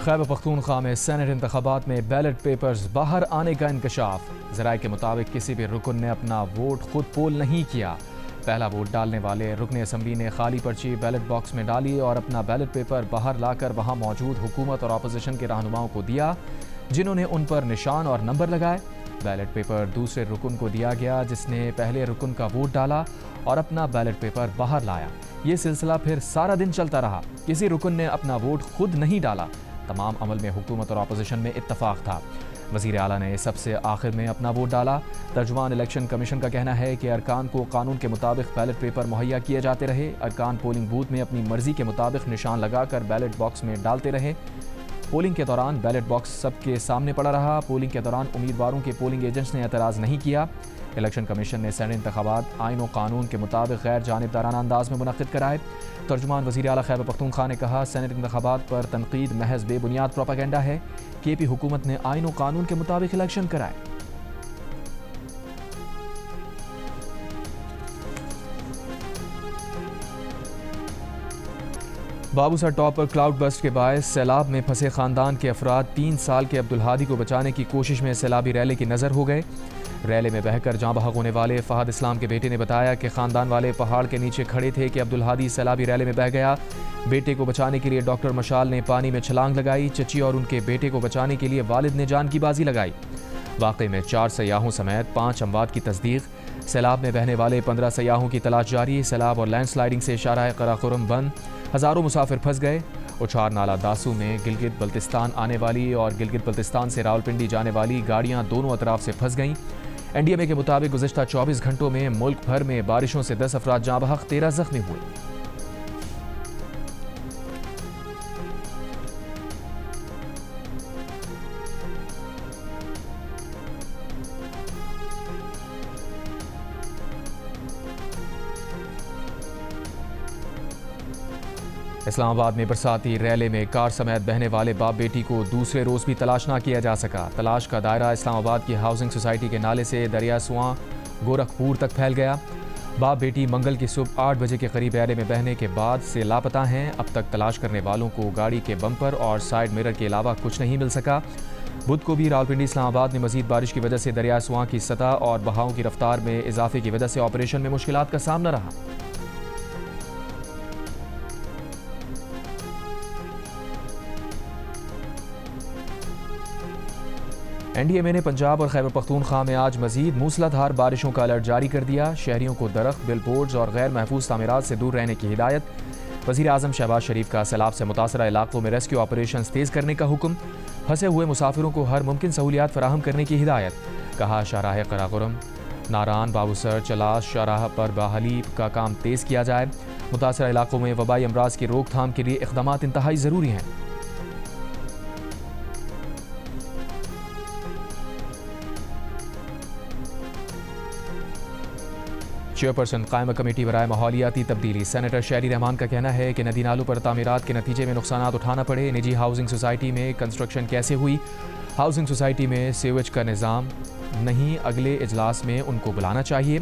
खैबर पख्तूनख्वा में सेनेट इंतखाबात में बैलेट पेपर्स बाहर आने का इंकशाफ। ज़राए के मुताबिक किसी भी रुकन ने अपना वोट खुद पोल नहीं किया। पहला वोट डालने वाले रुकन असम्बली ने खाली पर्ची बैलेट बॉक्स में डाली और अपना बैलेट पेपर बाहर लाकर वहां मौजूद हुकूमत और अपोजिशन के रहनुमाओं को दिया, जिन्होंने उन पर निशान और नंबर लगाए। बैलेट पेपर दूसरे रुकन को दिया गया, जिसने पहले रुकन का वोट डाला और अपना बैलेट पेपर बाहर लाया। ये सिलसिला फिर सारा दिन चलता रहा। किसी रुकन ने अपना वोट खुद नहीं डाला। तमाम अमल में हुकूमत और अपोजिशन में इत्तफाक था। वज़ीर आला ने सबसे आखिर में अपना वोट डाला। तर्जुमान इलेक्शन कमीशन का कहना है कि अरकान को कानून के मुताबिक बैलेट पेपर मुहैया किए जाते रहे। अरकान पोलिंग बूथ में अपनी मर्जी के मुताबिक निशान लगाकर बैलेट बॉक्स में डालते रहे। पोलिंग के दौरान बैलेट बॉक्स सबके सामने पड़ा रहा। पोलिंग के दौरान उम्मीदवारों के पोलिंग एजेंट्स ने एतराज़ नहीं किया। इलेक्शन कमीशन ने सेनेट इंतखाबात आइन और कानून के मुताबिक गैर जानिबदाराना अंदाज में मुनक़्क़िद कराए। तर्जुमान वज़ीर आला खैबर पख्तूनख्वा ने कहा, सेनेट इंतखाबात पर तनकीद महज बेबुनियाद प्रोपागेंडा है। केपी हुकूमत ने आइन और कानून के मुताबिक इलेक्शन कराए। बाबूसर टॉप पर क्लाउड बस्ट के बायस सैलाब में फंसे खानदान के अफराद 3 साल के अब्दुल हादी को बचाने की कोशिश में सैलाबी रैले की नज़र हो गए। रैले में बहकर जाँ बहक होने वाले फहद इस्लाम के बेटे ने बताया कि खानदान वाले पहाड़ के नीचे खड़े थे कि अब्दुल हादी सैलाबी रैले में बह गया। बेटे को बचाने के लिए डॉक्टर मशाल ने पानी में छलांग लगाई। चची और उनके बेटे को बचाने के लिए वालिद ने जान की बाजी लगाई। वाक़े में 4 सयाहों समेत 5 अमवात की तस्दीक। सैलाब में बहने वाले 15 सयाहों की तलाश जारी। सैलाब और लैंडस्लाइडिंग से शाराए कराकोरम बंद। हज़ारों मुसाफिर फंस गए। उछार नाला दासू में गिलगित बल्तिस्तान आने वाली और गिलगित बल्तिस्तान से रावलपिंडी जाने वाली गाड़ियां दोनों अतराफ से फंस गईं। एनडीएमए के मुताबिक गुज़िश्ता 24 घंटों में मुल्क भर में बारिशों से 10 अफराद जाँ बहक, 13 जख्मी हुए। इस्लामाबाद में बरसाती रैले में कार समेत बहने वाले बाप बेटी को दूसरे रोज़ भी तलाश ना किया जा सका। तलाश का दायरा इस्लामाबाद की हाउसिंग सोसाइटी के नाले से दरिया सुआं गोरखपुर तक फैल गया। बाप बेटी मंगल की सुबह 8 बजे के करीब रैले में बहने के बाद से लापता हैं। अब तक तलाश करने वालों को गाड़ी के बम्पर और साइड मिरर के अलावा कुछ नहीं मिल सका। बुध को भी रावलपिंडी इस्लामाबाद में मजीद बारिश की वजह से दरिया सुआं की सतह और बहाव की रफ्तार में इजाफे की वजह से ऑपरेशन में मुश्किलात का सामना रहा। एनडीएमए ने पंजाब और खैबर पख्तूनख्वा में आज मजीद मूसलाधार बारिशों का अलर्ट जारी कर दिया। शहरियों को दरख्त, बिलबोर्ड्स और गैर महफूज तामीरात से दूर रहने की हिदायत। वज़ीर आज़म शहबाज शरीफ का सैलाब से मुतासरा इलाकों में रेस्क्यू ऑपरेशन तेज़ करने का हुक्म। फंसे हुए मुसाफिरों को हर मुमकिन सहूलियात फराहम करने की हिदायत। कहा, शाहराह कराकोरम, नारान, बाबूसर, चलास शाहराह पर बहाली का काम तेज़ किया जाए। मुतासरा इलाकों में वबाई अमराज की रोकथाम के लिए इक़दामात इंतहाई ज़रूरी हैं। चेयरपर्सन कायमा कमेटी बराए माहौलियाती तब्दीली सेनेटर शहरी रहमान का कहना है कि नदी नालों पर तामीरात के नतीजे में नुकसानात उठाना पड़े। निजी हाउसिंग सोसाइटी में कंस्ट्रक्शन कैसे हुई? हाउसिंग सोसाइटी में सीवेज का निज़ाम नहीं, अगले इजलास में उनको बुलाना चाहिए।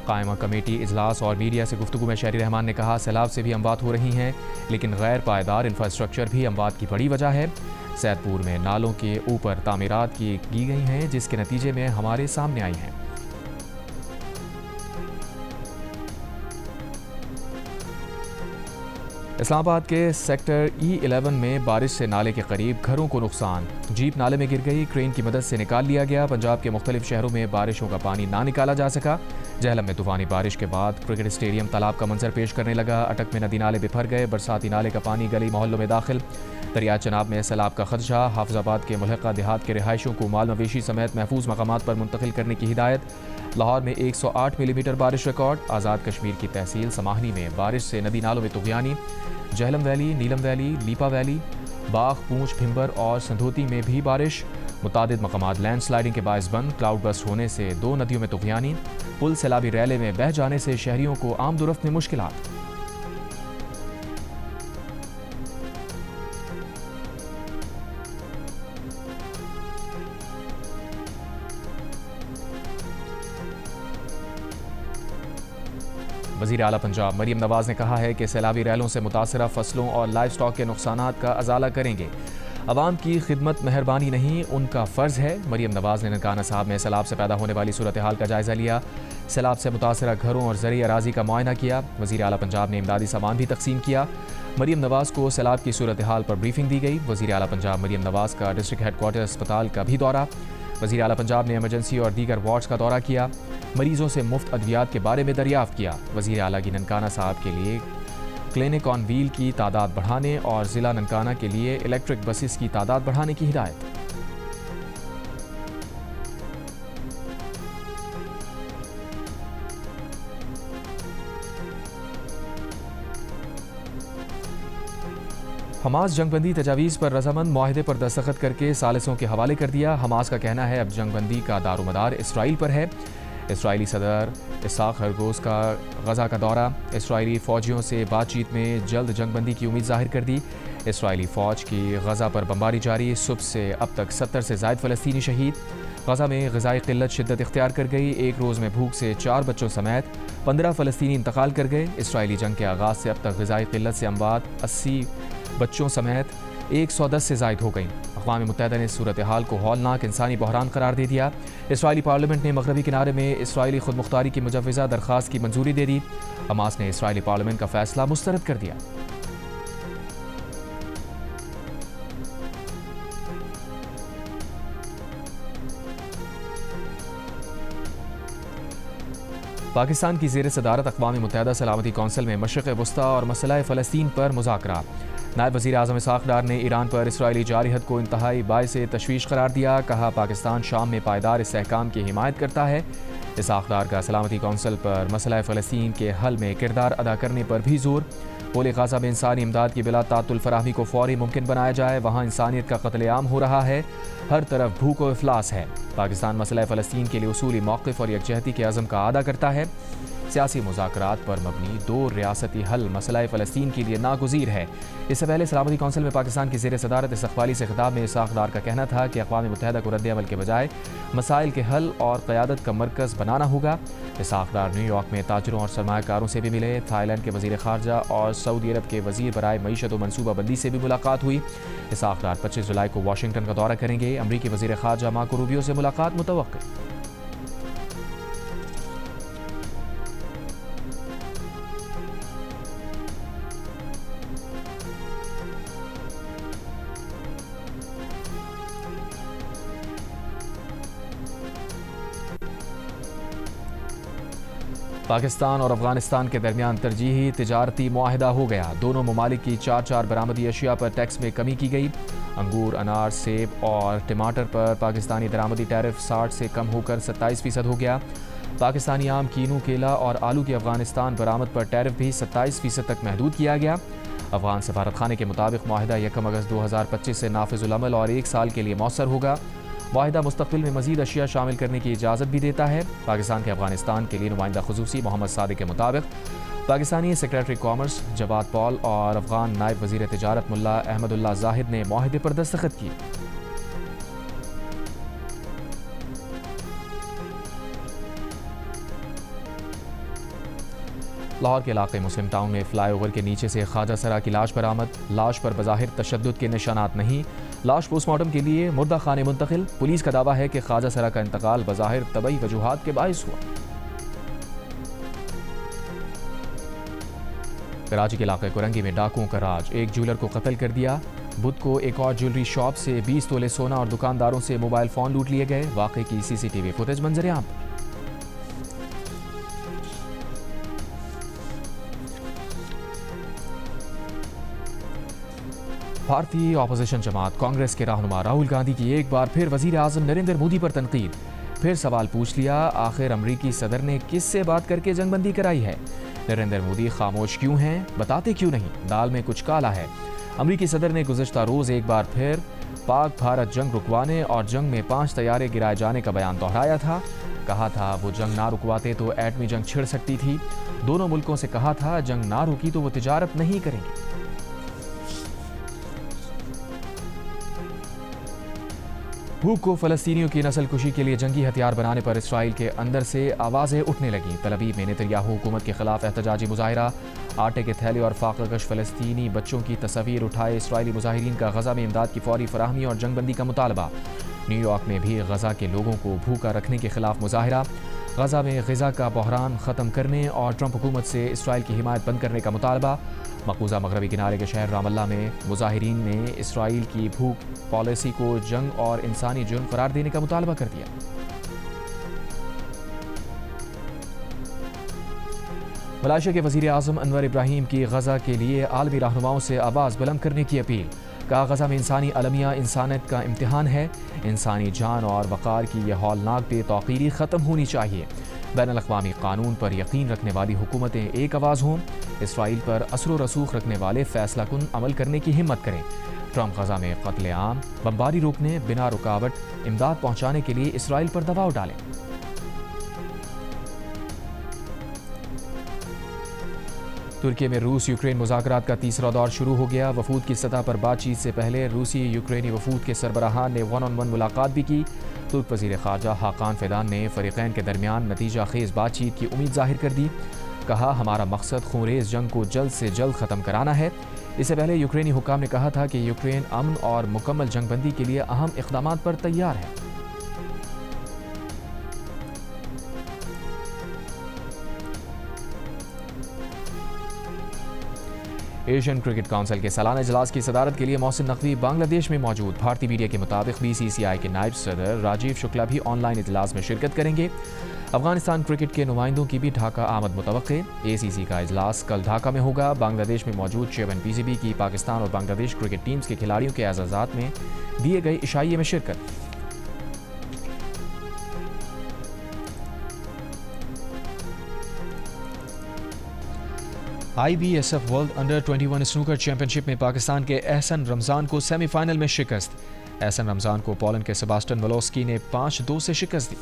कायमा कमेटी इजलास और मीडिया से गुफ्तगू में शहरी रहमान ने कहा, सैलाब से भी अमवात हो रही हैं, लेकिन गैर पायदार इंफ्रास्ट्रक्चर भी अमवात की बड़ी वजह है। सैदपुर में नालों के ऊपर तामीरात की गई हैं, जिसके नतीजे में हमारे सामने आई हैं। इस्लामाबाद के सेक्टर E11 में बारिश से नाले के करीब घरों को नुकसान। जीप नाले में गिर गई, क्रेन की मदद से निकाल लिया गया। पंजाब के मुख्तलिफ शहरों में बारिशों का पानी ना निकाला जा सका। जहलम में तूफानी बारिश के बाद क्रिकेट स्टेडियम तालाब का मंजर पेश करने लगा। अटक में नदी नाले बिफर गए। बरसाती नाले का पानी गली मोहल्लों में दाखिल। दरिया चनाब में सैलाब का खदशा। हाफिजाबाद के मुल्हका देहात के रिहायशों को माल मवेशी समेत महफूज मकामात पर मुंतकिल करने की हिदायत। लाहौर में 108 मिलीमीटर बारिश रिकॉर्ड। आज़ाद कश्मीर की तहसील समाहनी में बारिश से नदी नालों में तुग़यानी। जहलम वैली, नीलम वैली, लीपा वैली, बाग, पूंछ, भिंबर और संधोती में भी बारिश। मुतादिद मकामात लैंडस्लाइडिंग के बायस बंद। क्लाउड बस्ट होने से 2 नदियों में तुग़यानी। पुल सैलाबी रैले में बह जाने से शहरियों को आमदोरफ्त में मुश्किलात। वज़ीर आला पंजाब मरीम नवाज ने कहा है कि सैलाबी रैलों से मुतासरा फसलों और लाइव स्टॉक के नुकसानात का अजाला करेंगे। अवाम की खिदमत मेहरबानी नहीं, उनका फ़र्ज़ है। मरीम नवाज़ ने ननकाना साहब में सैलाब से पैदा होने वाली सूरत हाल का जायज़ा लिया। सैलाब से मुतासरा घरों और ज़रिए अराज़ी का मुआयना किया। वज़ीर आला पंजाब ने इमदादी सामान भी तकसीम किया। मरीम नवाज़ को सैलाब की सूरत हाल पर ब्रीफिंग दी गई। वज़ीर आला पंजाब मरीम नवाज़ का डिस्ट्रिक्ट हेडक्वार्टर अस्पताल का भी दौरा। वज़ीर आला पंजाब ने एमरजेंसी और दीगर वार्ड्स का दौरा किया। मरीजों से मुफ्त अद्वियात के बारे में दरियाफ्त किया। वज़ीर आला की ननकाना साहब के लिए क्लिनिक ऑन व्हील की तादाद बढ़ाने और ज़िला ननकाना के लिए इलेक्ट्रिक बसेस की तादाद बढ़ाने की हिदायत। हमास जंगबंदी तजावीज़ पर रजामंद मुआहदे पर दस्तखत करके सालिसों के हवाले कर दिया। हमास का कहना है अब जंगबंदी का दारोमदार इसराइल पर है। इसराइली सदर इसाक हरगोस का गज़ा का दौरा। इसराइली फ़ौजियों से बातचीत में जल्द जंगबंदी की उम्मीद जाहिर कर दी। इसराइली फ़ौज की गज़ा पर बमबारी जारी। सुबह से अब तक 70 से ज़ायद फ़लस्तीनी शहीद। गज़ा में ग़िज़ाई क़िल्लत शिद्दत इख्तियार कर गई। एक रोज़ में भूख से 4 बच्चों समेत 15 फ़लस्तीनी इंतकाल कर गए। इसराइली जंग के आगाज़ से अब तक ग़िज़ाई क़िल्लत से अमवात 80 बच्चों समेत 110 से ज़ायद हो गई। अक़वाम मुत्तहिदा ने सूरत हाल को हौलनाक इंसानी बहरान करार दे दिया। इसराइली पार्लियामेंट ने मगरबी किनारे में इसराइली खुद मुख्तारी की मुजव्वज़ा दरख्वास्त की मंजूरी दे दी। हमास ने इसराइली पार्लियामेंट का फैसला मुस्तरद कर दिया। पाकिस्तान की ज़ेर सदारत अक़वाम मुत्तहिदा सलामती कौंसिल में मशरिक़ वस्ता और मसला फ़लस्तीन पर मुज़ाकरा। नायब वज़ीर आज़म इसाक़ डार ने ईरान पर इसराइली जारहत को इंतहाई बाइस तशवीश करार दिया। कहा पाकिस्तान शाम में पायदार इस्तेहकाम की हिमायत करता है। इसाक़ डार का सलामती कौंसिल पर मसला फ़लस्तीन के हल में किरदार अदा करने पर भी जोर। बोले गाज़ा में इंसानी इमदाद की बिला तातुल फराहमी को फ़ौरी मुमकिन बनाया जाए। वहाँ इंसानियत का कत्लेआम हो रहा है। हर तरफ भूख व इफ़लास है। पाकिस्तान मसला फ़लस्तीन के लिए उसूली मौक़िफ़ और यकजहती के अज़म का अदा करता है। सियासी मुज़ाकरात पर मबनी 2 रियासती हल मसला फ़लस्तीन के लिए नागुज़ीर है। इससे पहले सलामती कौंसिल में पाकिस्तान की ज़ेर सदारत इस्तक़बाली से खिताब में इसाक़ डार का कहना था कि अक़वाम मुत्तहिदा को रद्द-ए-अमल के बजाय मसाइल के हल और क़यादत का मरकज़ बनाना होगा। इसाक़ डार न्यूयॉर्क में ताजरों और सरमायाकारों से भी मिले। थाईलैंड के वज़ीर ख़ारजा और सऊदी अरब के वज़ीर बराए मईशत व मनसूबाबंदी से भी मुलाकात हुई। इसाक़ डार 25 जुलाई को वाशिंगटन का दौरा करेंगे। अमरीकी वज़ीर ख़ारजा मार्को रूबियो से मुलाकात मुतवक्किल। पाकिस्तान और अफगानिस्तान के दरमियान तरजीही तिजारती मुआहदा हो गया। दोनों ममालिक की 4 बरामदी अशिया पर टैक्स में कमी की गई। अंगूर, अनार, सेब और टमाटर पर पाकिस्तानी दरामदी टैरिफ 60 से कम होकर 27% हो गया। पाकिस्तानी आम, कीनू, केला और आलू की अफगानिस्तान बरामद पर टैरिफ भी 27% तक महदूद किया गया। अफगान सफारत खाने के मुताबिक मुआहदा 1 अगस्त 2025 से नाफिजुल अमल और 1 साल के लिए मौसर होगा। मुआहदा मुस्तक़बिल में मज़ीद अशिया शामिल करने की इजाज़त भी देता है। पाकिस्तान के अफगानिस्तान के लिए नुमाइंदा ख़ुसूसी मोहम्मद सादिक के मुताबिक पाकिस्तानी सेक्रेटरी कॉमर्स जवाद पॉल और अफगान नायब वज़ीर तिजारत मुल्ला अहमदुल्ला जाहिद ने मुआहदे पर दस्तखत किए। लाहौर के इलाके मुस्लिम टाउन में फ्लाईओवर के नीचे से ख्वाजा सरा की लाश बरामद। लाश पर बज़ाहिर तशद्दुद के निशानात नहीं। लाश पोस्टमार्टम के लिए मुर्दा खाने मुंतकिल। पुलिस का दावा है कि ख्वाजा सरा का इंतकाल बज़ाहिर तबई वजूहात के बाइस हुआ। कराची के इलाके कुरंगी में डाकुओं का राज। एक ज्वेलर को कत्ल कर दिया। बुध को एक और ज्वेलरी शॉप से 20 तोले सोना और दुकानदारों से मोबाइल फ़ोन लूट लिए गए। वाक़े की CCTV फुटेज मंजर आम पर। भारतीय अपोजिशन जमात कांग्रेस के रहनुमा राहुल गांधी की एक बार फिर वज़ीर आज़म नरेंद्र मोदी पर तनकीद। फिर सवाल पूछ लिया, आखिर अमरीकी सदर ने किससे बात करके जंगबंदी कराई है? नरेंद्र मोदी खामोश क्यों हैं? बताते क्यों नहीं? दाल में कुछ काला है। अमरीकी सदर ने गुज़श्ता रोज़ एक बार फिर पाक भारत जंग रुकवाने और जंग में 5 तैयारे गिराए जाने का बयान दोहराया था। कहा था वो जंग ना रुकवाते तो एटमी जंग छिड़ सकती थी। दोनों मुल्कों से कहा था जंग ना रुकी तो वो तिजारत नहीं करेंगे। भूख को फ़लस्तीनियों की नस्लकुशी के लिए जंगी हथियार बनाने पर इसराइल के अंदर से आवाज़ें उठने लगीं। तल अवीव में नेतन्याहू हुकूमत के खिलाफ एहतजाजी मुजाहिरा। आटे के थैले और फाक़ाकश फ़लस्तीनी बच्चों की तस्वीर उठाए इसराइली मुजाहिरीन का गज़ा में इमदाद की फौरी फराहमी और जंगबंदी का मुतालबा। न्यूयॉर्क में भी गज़ा के लोगों को भूखा रखने के खिलाफ मुजाहिरा। गज़ा में ग़िज़ा का बहरान ख़त्म करने और ट्रंप हुकूमत से इसराइल की हिमायत बंद करने का मुतालबा। मकबूजा मगरबी किनारे के शहर रामल्ला में मुजाहिरीन ने इसराइल की भूख पॉलिसी को जंग और इंसानी जुर्म करार देने का मुतालबा कर दिया। मलेशिया के वज़ीर आज़म अनवर इब्राहीम की गज़ा के लिए आलमी रहनुमाओं से आवाज़ बुलंद करने की अपील। कहा, गज़ा में इंसानी अलमिया इंसानियत का इम्तिहान है। इंसानी जान और वक़ार की यह हौलनाक बेतौक़ीरी ख़त्म होनी चाहिए। बैनुल-अक़वामी कानून पर यकीन रखने वाली हुकूमतें एक आवाज़ हों। इसराइल पर असर व रसूख रखने वाले फ़ैसला कुन अमल करने की हिम्मत करें। ट्रंप गज़ा में क़त्ल आम, बमबारी रोकने, बिना रुकावट इमदाद पहुँचाने के लिए इसराइल पर दबाव डालें। तुर्की में रूस यूक्रेन मुज़ाकरात का तीसरा दौर शुरू हो गया। वफूद की सतह पर बातचीत से पहले रूसी यूक्रेनी वफूद के सरबराहान ने 1-on-1 मुलाकात भी की। तुर्क वज़ीर ख़ारजा हाकान फ़िदान ने फ़रीक़ैन के दरमियान नतीजा खेज़ बातचीत की उम्मीद ज़ाहिर कर दी। कहा, हमारा मकसद खूनरेज़ जंग को जल्द से जल्द ख़त्म कराना है। इससे पहले यूक्रेनी हुक्काम ने कहा था कि यूक्रेन अमन और मुकम्मल जंगबंदी के लिए अहम इक़दामात पर तैयार है। एशियन क्रिकेट काउंसिल के सालाना इजलास की सदारत के लिए मोहसिन नकवी बांग्लादेश में मौजूद। भारतीय मीडिया के मुताबिक BCCI के नायब सदर राजीव शुक्ला भी ऑनलाइन इजलास में शिरकत करेंगे। अफगानिस्तान क्रिकेट के नुमाइंदों की भी ढाका आमद मुतवक्के। ACC का इजलास कल ढाका में होगा। बांग्लादेश में मौजूद चेयरमैन PCB की पाकिस्तान और बांग्लादेश क्रिकेट टीम्स के खिलाड़ियों के एजाज़ात में दिए गए इशाइये में शिरकत। IBSF world under 21 snooker championship में पाकिस्तान के एहसन रमज़ान को सेमीफाइनल में शिकस्त। एहसन रमज़ान को पोलैंड के सेबास्टियन वलोस्की ने 5-2 से शिकस्त दी।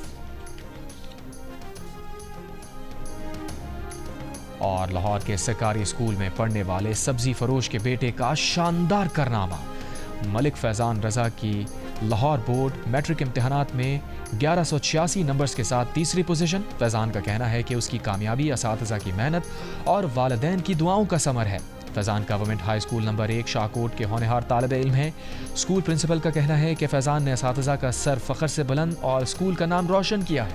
और लाहौर के सरकारी स्कूल में पढ़ने वाले सब्जी फरोश के बेटे का शानदार कारनामा। मलिक फैज़ान रज़ा की लाहौर बोर्ड मैट्रिक इम्तिहानात में 1186 नंबर्स के साथ तीसरी पोजीशन। फैज़ान का कहना है कि उसकी कामयाबी असातिज़ा की मेहनत और वालिदैन की दुआओं का समर है। Faizan government high school number 1 Shahkot के होनहार तालिब इल्म है। स्कूल प्रिंसिपल का कहना है कि फैज़ान ने असातिज़ा का सर फ़ख्र से बुलंद और स्कूल का नाम रोशन किया है।